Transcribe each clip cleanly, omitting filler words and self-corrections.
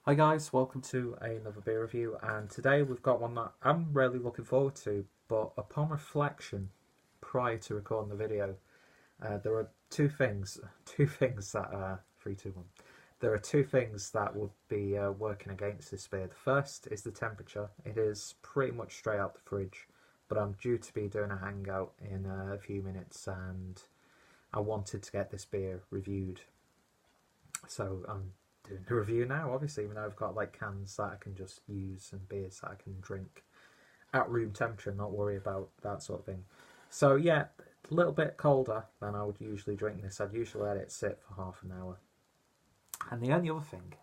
Hi guys, welcome to another beer review, and today we've got one that I'm really looking forward to, but upon reflection, prior to recording the video, there are two things that three, two, one. There are two things that would be working against this beer. The first is the temperature. It is pretty much straight out the fridge, but I'm due to be doing a hangout in a few minutes, and I wanted to get this beer reviewed, so I'm doing the review now, obviously, even though I've got like cans that I can just use and beers that I can drink at room temperature and not worry about that sort of thing. So yeah, a little bit colder than I would usually drink this. I'd usually let it sit for half an hour. And the only other thing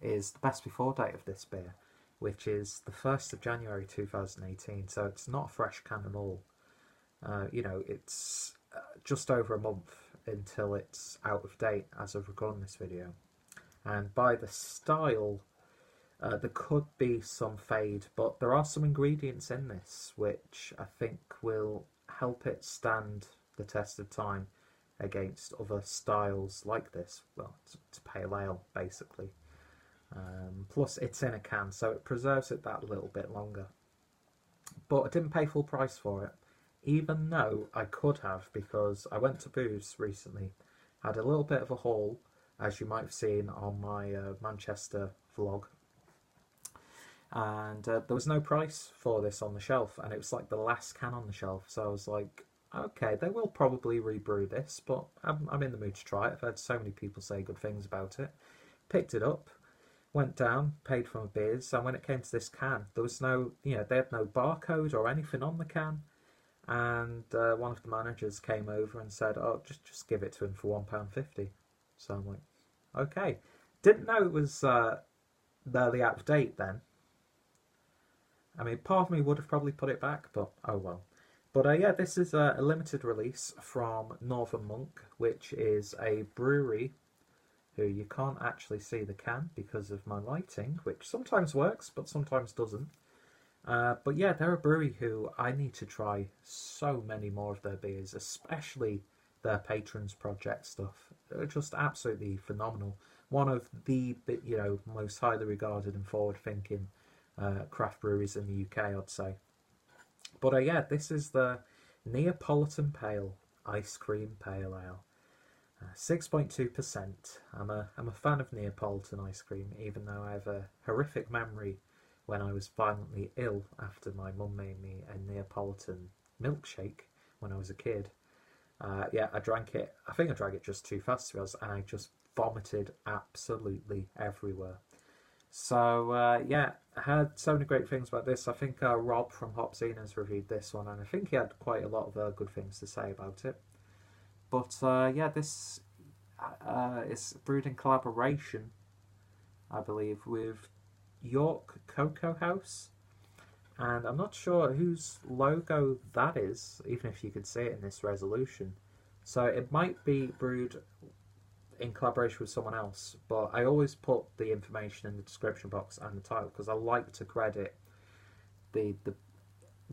is the best before date of this beer, which is the 1st of January 2018, so it's not a fresh can at all. It's just over a month until it's out of date as of recording this video. And by the style, there could be some fade, but there are some ingredients in this which I think will help it stand the test of time against other styles like this. Well, it's pale ale, basically. Plus, it's in a can, so it preserves it that little bit longer. But I didn't pay full price for it, even though I could have, because I went to Booths recently, had a little bit of a haul, as you might have seen on my Manchester vlog, and there was no price for this on the shelf, and it was like the last can on the shelf, so I was like, okay, they will probably rebrew this, but I'm in the mood to try it. I've heard so many people say good things about it. Picked it up, went down, paid for my beers, and when it came to this can, there was no, they had no barcode or anything on the can, and one of the managers came over and said, oh, just give it to him for £1.50. So I'm like, okay. Didn't know it was nearly out of date then. I mean, part of me would have probably put it back, but oh well. But yeah, this is a limited release from Northern Monk, which is a brewery who you can't actually see the can because of my lighting, which sometimes works, but sometimes doesn't. But yeah, they're a brewery who I need to try so many more of their beers, especially their Patrons Project stuff. They're just absolutely phenomenal. One of the most highly regarded and forward-thinking craft breweries in the UK, I'd say. But yeah, this is the Neapolitan Ice Cream Pale Ale. 6.2%. I'm a fan of Neapolitan ice cream, even though I have a horrific memory when I was violently ill after my mum made me a Neapolitan milkshake when I was a kid. Yeah, I drank it. I think I drank it just too fast, to be honest, and I just vomited absolutely everywhere. So yeah, I heard so many great things about this. I think Rob from Hopzine has reviewed this one, and I think he had quite a lot of good things to say about it. But yeah, this is brewed in collaboration, I believe, with York Cocoa House. And I'm not sure whose logo that is, even if you could see it in this resolution. So it might be brewed in collaboration with someone else, but I always put the information in the description box and the title because I like to credit the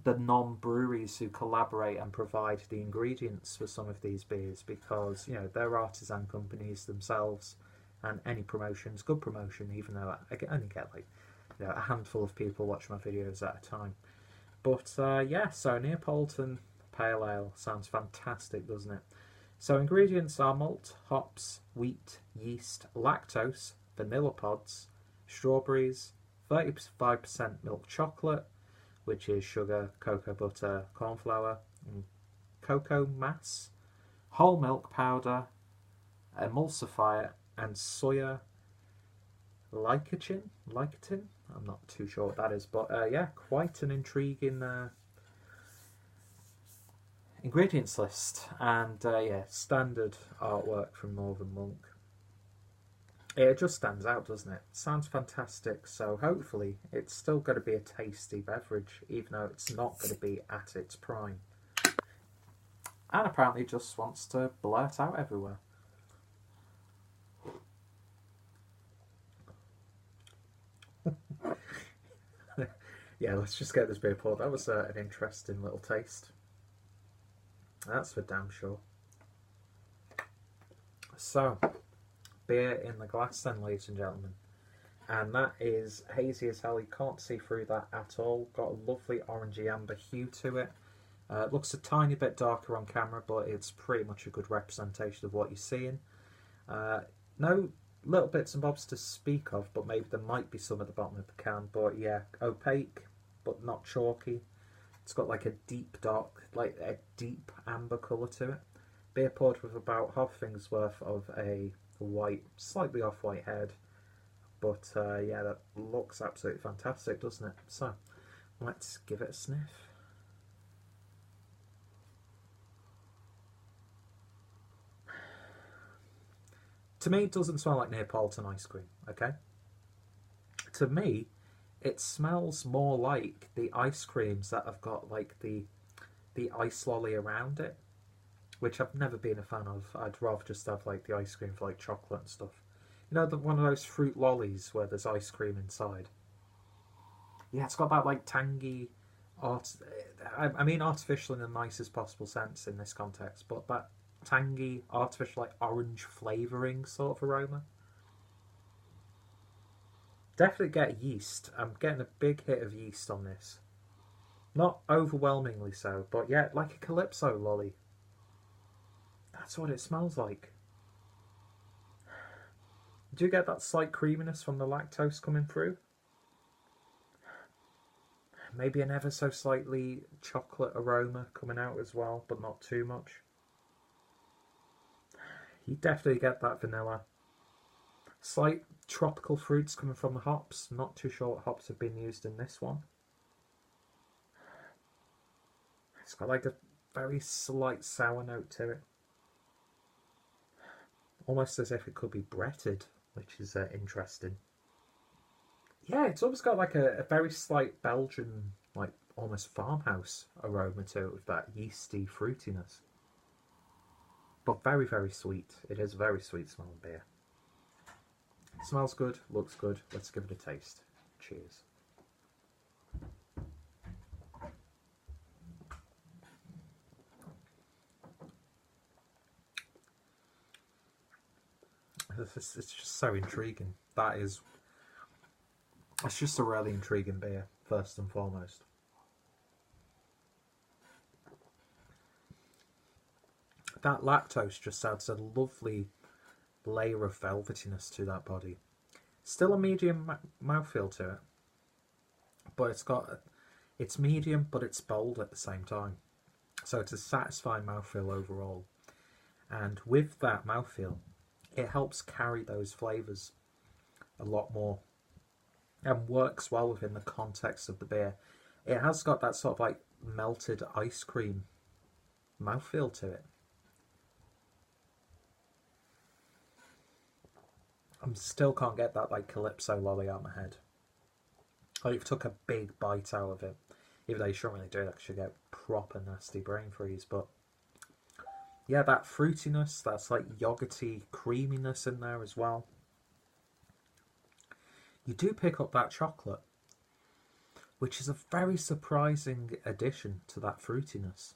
non-breweries who collaborate and provide the ingredients for some of these beers, because they're artisan companies themselves, and any promotion is good promotion, even though I only get like a handful of people watch my videos at a time. But yeah, so Neapolitan Pale Ale sounds fantastic, doesn't it? So ingredients are malt, hops, wheat, yeast, lactose, vanilla pods, strawberries, 35% milk chocolate, which is sugar, cocoa butter, corn flour, and cocoa mass, whole milk powder, emulsifier, and soya licacin. I'm not too sure what that is, but yeah, quite an intriguing ingredients list, and yeah, standard artwork from Northern Monk. It just stands out, doesn't it? Sounds fantastic, so hopefully it's still going to be a tasty beverage, even though it's not going to be at its prime. And apparently just wants to blurt out everywhere. Yeah, let's just get this beer poured. That was an interesting little taste. That's for damn sure. So, beer in the glass then, ladies and gentlemen. And that is hazy as hell. You can't see through that at all. Got a lovely orangey amber hue to it. It looks a tiny bit darker on camera, but it's pretty much a good representation of what you're seeing. No little bits and bobs to speak of, but maybe there might be some at the bottom of the can. But yeah, opaque, but not chalky. It's got like a deep dark, like a deep amber colour to it. Beer poured with about half a finger's worth of a white, slightly off-white head. But yeah, that looks absolutely fantastic, doesn't it? So let's give it a sniff. To me, it doesn't smell like Neapolitan ice cream, okay? To me, it smells more like the ice creams that have got like the ice lolly around it, which I've never been a fan of. I'd rather just have like the ice cream for like chocolate and stuff. You know, one of those fruit lollies where there's ice cream inside. Yeah, it's got that like tangy I mean artificial in the nicest possible sense in this context, but that tangy, artificial, like orange flavouring sort of aroma. Definitely get yeast. I'm getting a big hit of yeast on this. Not overwhelmingly so, but yeah, like a Calypso lolly. That's what it smells like. Do you get that slight creaminess from the lactose coming through? Maybe an ever so slightly chocolate aroma coming out as well, but not too much. You definitely get that vanilla. Slight tropical fruits coming from the hops. Not too sure what hops have been used in this one. It's got like a very slight sour note to it. Almost as if it could be Bretted, which is interesting. Yeah, it's almost got like a very slight Belgian, like almost farmhouse aroma to it with that yeasty fruitiness. But very, very sweet. It is a very sweet smelling beer. Smells good, looks good. Let's give it a taste. Cheers. It's just so intriguing. It's just a really intriguing beer, first and foremost. That lactose just adds a lovely layer of velvetiness to that body. Still a medium mouthfeel to it, but it's medium, but it's bold at the same time. So it's a satisfying mouthfeel overall. And with that mouthfeel, it helps carry those flavours a lot more and works well within the context of the beer. It has got that sort of like melted ice cream mouthfeel to it. I still can't get that like Calypso lolly out of my head. I've took a big bite out of it. Even though you shouldn't really do that because you get proper nasty brain freeze. But yeah, that fruitiness, that's like yogurty creaminess in there as well. You do pick up that chocolate, which is a very surprising addition to that fruitiness.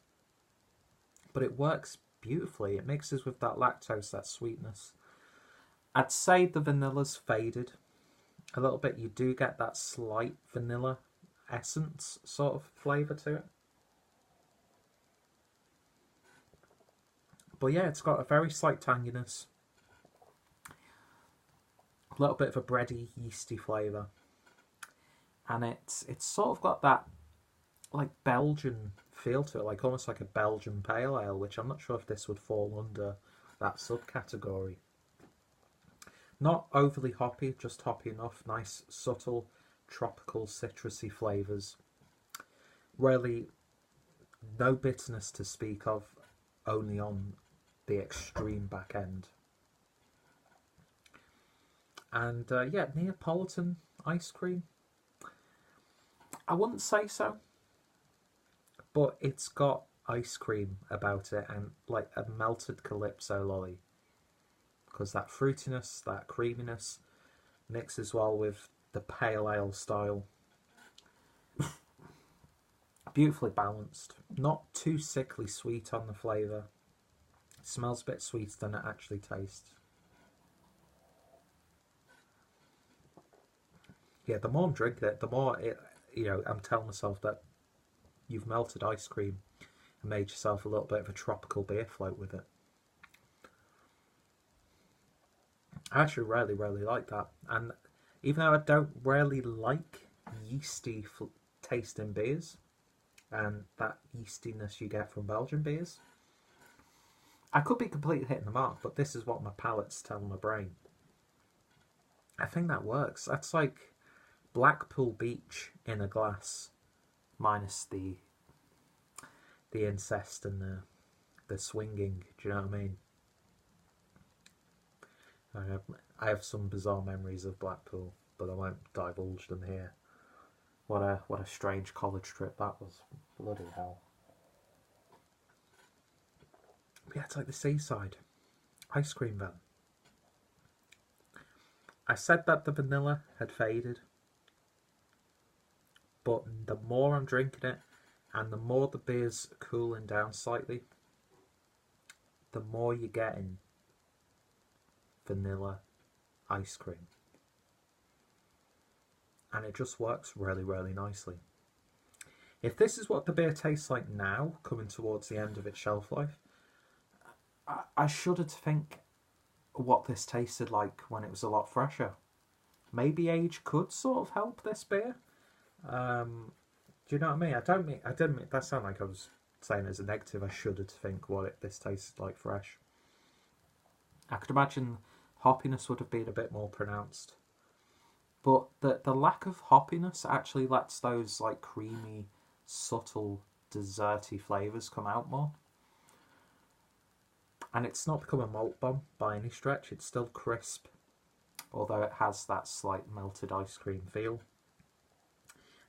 But it works beautifully. It mixes with that lactose, that sweetness. I'd say the vanilla's faded a little bit. You do get that slight vanilla essence sort of flavour to it. But yeah, it's got a very slight tanginess. A little bit of a bready, yeasty flavour. And it's sort of got that like Belgian feel to it, like almost like a Belgian pale ale, which I'm not sure if this would fall under that subcategory. Not overly hoppy, just hoppy enough. Nice, subtle, tropical, citrusy flavours. Really, no bitterness to speak of, only on the extreme back end. And yeah, Neapolitan ice cream. I wouldn't say so, but it's got ice cream about it and like a melted Calypso lolly. Because that fruitiness, that creaminess mixes well with the pale ale style. Beautifully balanced. Not too sickly sweet on the flavour. It smells a bit sweeter than it actually tastes. Yeah, the more I'm drinking it, the more it, I'm telling myself that you've melted ice cream and made yourself a little bit of a tropical beer float with it. I actually really, really like that. And even though I don't really like yeasty tasting beers and that yeastiness you get from Belgian beers, I could be completely hitting the mark, but this is what my palate's telling my brain. I think that works. That's like Blackpool Beach in a glass, minus the incest and the swinging. Do you know what I mean? I have some bizarre memories of Blackpool, but I won't divulge them here. What a strange college trip that was. Bloody hell. But yeah, it's like the seaside ice cream van. I said that the vanilla had faded, but the more I'm drinking it and the more the beer's cooling down slightly, the more you're getting vanilla ice cream. And it just works really, really nicely. If this is what the beer tastes like now, coming towards the end of its shelf life, I shudder to think what this tasted like when it was a lot fresher. Maybe age could sort of help this beer. Do you know what I mean? I didn't mean that sound like I was saying as a negative. I shudder to think what this tasted like fresh. I could imagine hoppiness would have been a bit more pronounced. But the lack of hoppiness actually lets those like creamy, subtle, desserty flavours come out more. And it's not become a malt bomb by any stretch. It's still crisp, although it has that slight melted ice cream feel.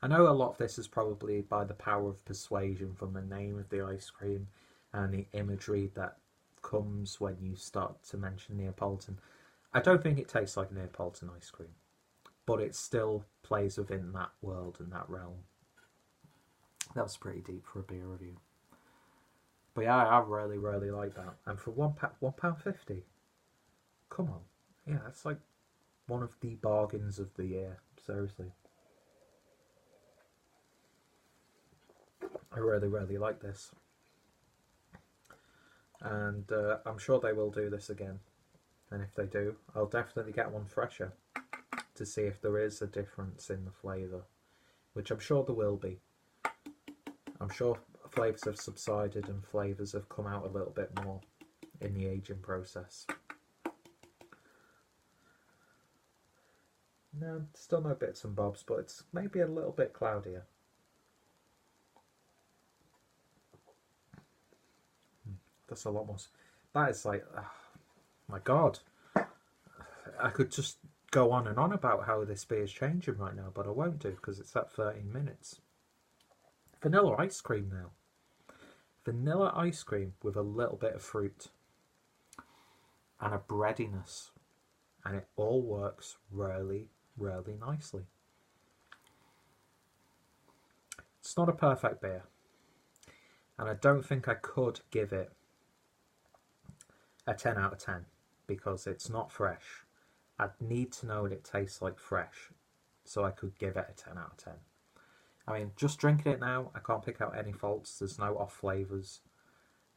I know a lot of this is probably by the power of persuasion from the name of the ice cream and the imagery that comes when you start to mention Neapolitan. I don't think it tastes like Neapolitan ice cream, but it still plays within that world and that realm. That was pretty deep for a beer review. But yeah, I really, really like that. And for £1.50, come on. Yeah, that's like one of the bargains of the year. Seriously. I really, really like this. And I'm sure they will do this again. And if they do, I'll definitely get one fresher to see if there is a difference in the flavour, which I'm sure there will be. I'm sure flavours have subsided and flavours have come out a little bit more in the aging process. No, still no bits and bobs, but it's maybe a little bit cloudier. That's a lot more. That is like, oh my God. I could just go on and on about how this beer is changing right now, but I won't do because it's at 13 minutes. Vanilla ice cream now. Vanilla ice cream with a little bit of fruit and a breadiness, and it all works really, really nicely. It's not a perfect beer, and I don't think I could give it a 10 out of 10 because it's not fresh. I'd need to know what it tastes like fresh so I could give it a 10 out of 10. I mean, just drinking it now, I can't pick out any faults. There's no off flavours.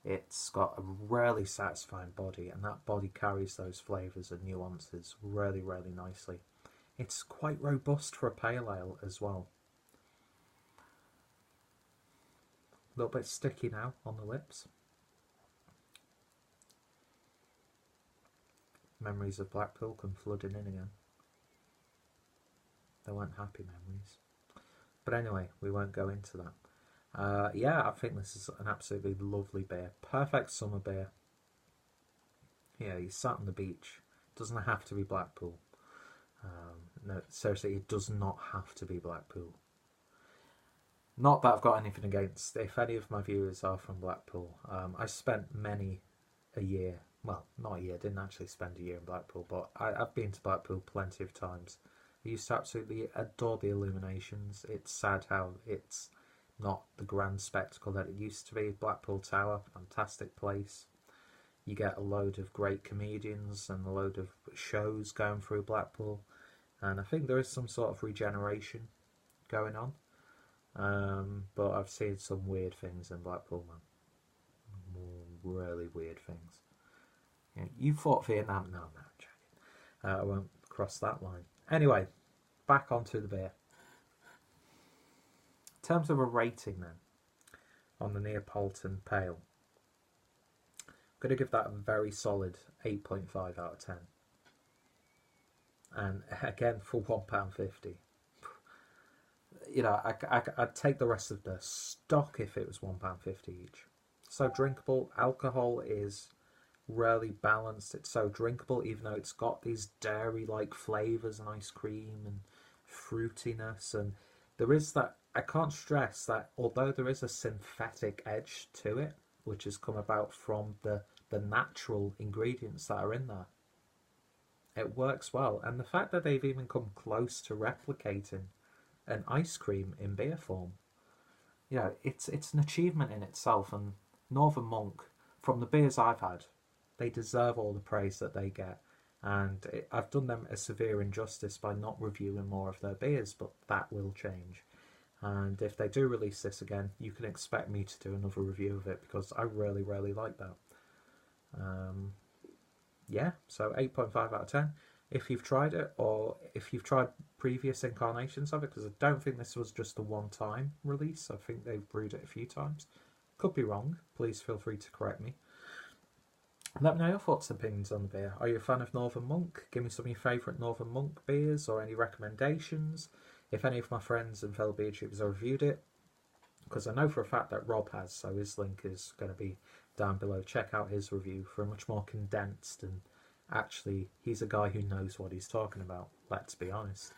It's got a really satisfying body, and that body carries those flavours and nuances really, really nicely. It's quite robust for a pale ale as well. A little bit sticky now on the lips. Memories of Blackpool come flooding in again. They weren't happy memories. But anyway, we won't go into that. Yeah, I think this is an absolutely lovely beer. Perfect summer beer. Yeah, you sat on the beach. It doesn't have to be Blackpool. No, seriously, it does not have to be Blackpool. Not that I've got anything against. If any of my viewers are from Blackpool, I spent many a year. Well, not a year. Didn't actually spend a year in Blackpool, but I've been to Blackpool plenty of times. I used to absolutely adore the illuminations. It's sad how it's not the grand spectacle that it used to be. Blackpool Tower, fantastic place. You get a load of great comedians and a load of shows going through Blackpool. and I think there is some sort of regeneration going on. But I've seen some weird things in Blackpool, man. Really weird things. Yeah, you fought Vietnam? No, I'm joking. I won't cross that line. Anyway, back onto the beer. In terms of a rating then, on the Neapolitan Pale, I'm going to give that a very solid 8.5 out of 10. And again, for £1.50. You know, I'd take the rest of the stock if it was £1.50 each. So drinkable. Alcohol is really balanced. It's so drinkable, even though it's got these dairy-like flavours and ice cream and fruitiness. And there is that, I can't stress that although there is a synthetic edge to it, which has come about from the natural ingredients that are in there, it works well. And the fact that they've even come close to replicating an ice cream in beer form, you know, it's an achievement in itself. And Northern Monk, from the beers I've had, they deserve all the praise that they get. And I've done them a severe injustice by not reviewing more of their beers, but that will change. And if they do release this again, you can expect me to do another review of it, because I really, really like that. Yeah, so 8.5 out of 10. If you've tried it, or if you've tried previous incarnations of it, because I don't think this was just a one-time release. I think they've brewed it a few times. Could be wrong. Please feel free to correct me. Let me know your thoughts and opinions on the beer. Are you a fan of Northern Monk? Give me some of your favourite Northern Monk beers or any recommendations. If any of my friends and fellow beer tubers have reviewed it, because I know for a fact that Rob has, so his link is going to be down below. Check out his review for a much more condensed, and actually he's a guy who knows what he's talking about, let's be honest.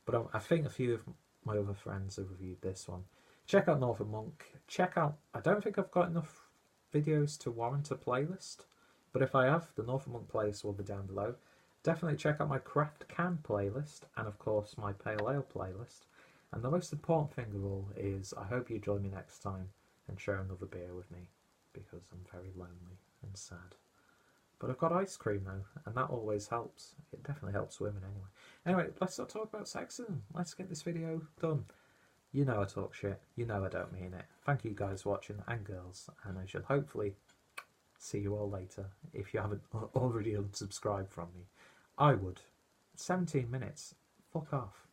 But I think a few of my other friends have reviewed this one. Check out Northern Monk. Check out, I don't think I've got enough videos to warrant a playlist, but if I have, the Northern Monk playlist will be down below. Definitely check out my craft can playlist, and of course my pale ale playlist. And the most important thing of all is I hope you join me next time and share another beer with me, because I'm very lonely and sad. But I've got ice cream now, and that always helps. It definitely helps women anyway. Anyway, let's not talk about sexism. Let's get this video done. You know I talk shit. You know I don't mean it. Thank you guys for watching, and girls. And I shall hopefully see you all later, if you haven't already unsubscribed from me. I would. 17 minutes. Fuck off.